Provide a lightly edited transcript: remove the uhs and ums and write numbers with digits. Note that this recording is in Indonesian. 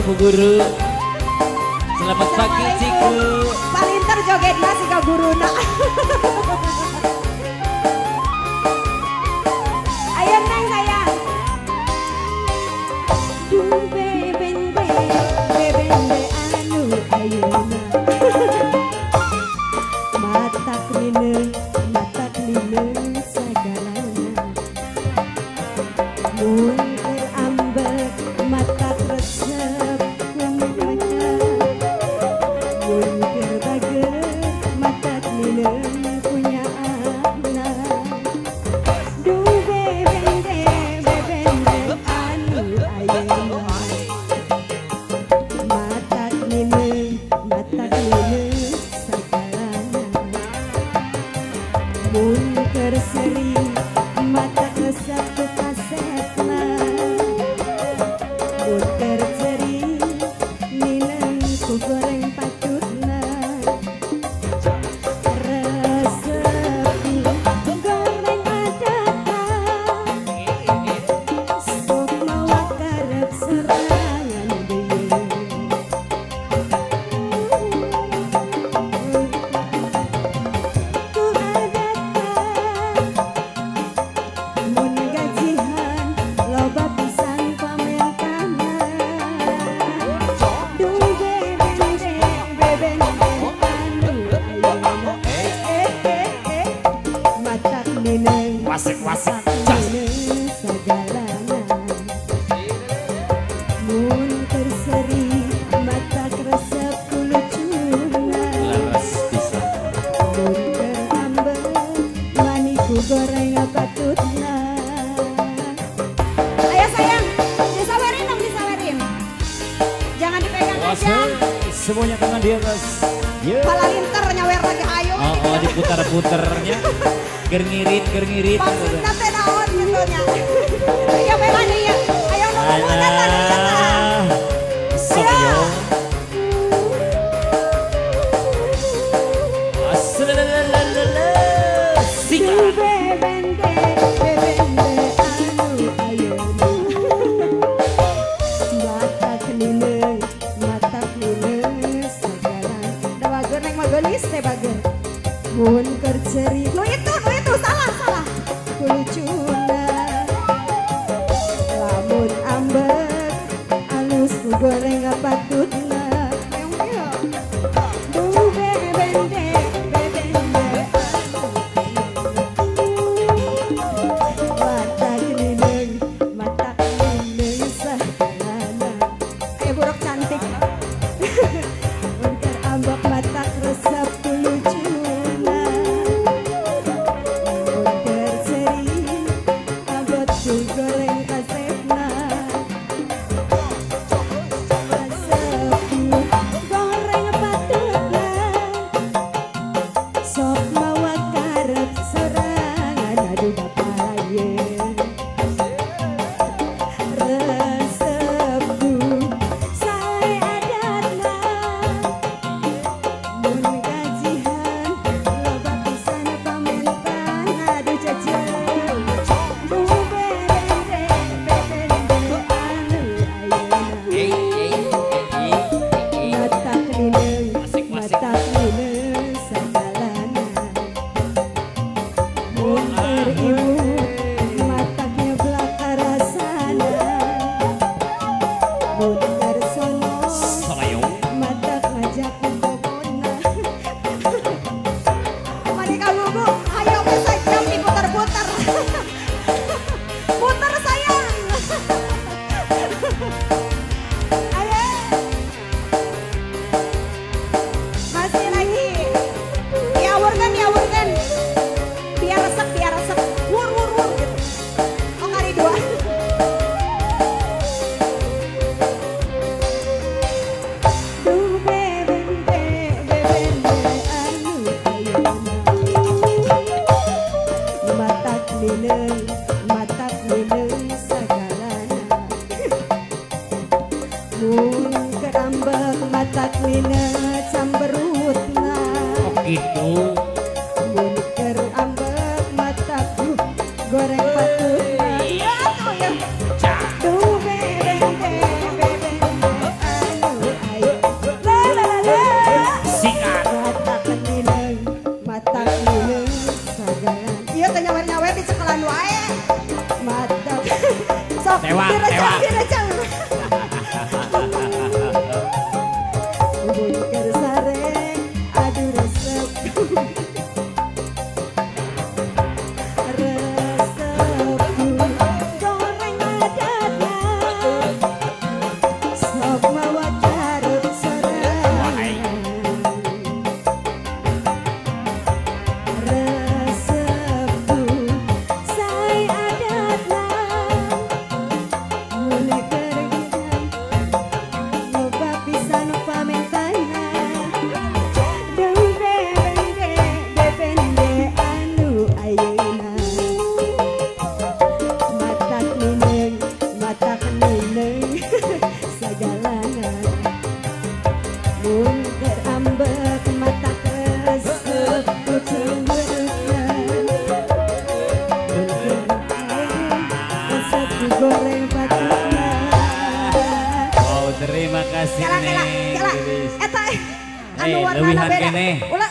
Bu Guru. Selamat pagi Ciku. Palinter jogetnya si Kak Guruna. Ayo Neng sayang. Duh bebende anu ayeuna. Matak linen sagalana. Mun terambek matak resep kumaha. Mun terbager matak linen punya anak. Duh bebende anu ayeuna. Matak linen sagalana. Mun terseri mata resep tu kasetna. Mun terseri minang ku goreng patutna. Resep goreng adata. Sok mawa karep serangan deui. Mun gajihan loba pisan pamentana. Duh bebende anu ayeuna. Matak linen Wasik-wasik. linen sagalana. Mun terseri matak resep kulucuna. Laras bisa. Mun terambek maniku goreng patutna. Ayo sayang, disawerin dong disawerin. Jangan dipegang aja. Wasik. Semuanya tangan di atas. Yo. Pala linter nyawer lagi ayo. Oh, diputar-putarnya. Ger ngirit. Maksud nanti naon gitu nya. Iya pelan iya. Ayo nunggu tadi ya. Sok yo. Asalalalala. Sika. Bebende anu ayeuna. Matak linen sagalan. Da bager neng mah geulis teh bager. Mun keur ceri. Nu itu salah. Kulucuna. Lamun ambek alus ku goreng patutna. Duh bebende matak linen sagalana. Ayo buruk cantik. Mun terambek matak resep kulucuna. Mun terseri abot ku goreng kasetna. Resepku goreng patutna. Sok mawa karep serangan aduh bapayen. Resepku sae adatna. Mun gajihan loba pisan pamentan aduh jajan. Duh bebende anu ayeuna. Matak linen sagalana. Mun teribu mataknya belaka rasana. Mun tersono Salayo. matak ngajak kokona. Mari kabubu, ayo bisa jam diputar-putar. Putar sayang. Ayo. Masih lagi. Diawurkan. Biar resep. Wur gitu. Oh kali dua. Duh bebende anu ayeuna. Matak linen sagalana. Mun kerambek matak linen camberutna. Oh gitu. Mun kerambek matak goreng patutna. Ya tuh ya. Duh bebende patutna. Oh terima kasih Kela Neng kela Iris. eta anu Eh, warnana lewihan beda. keneh. Ulah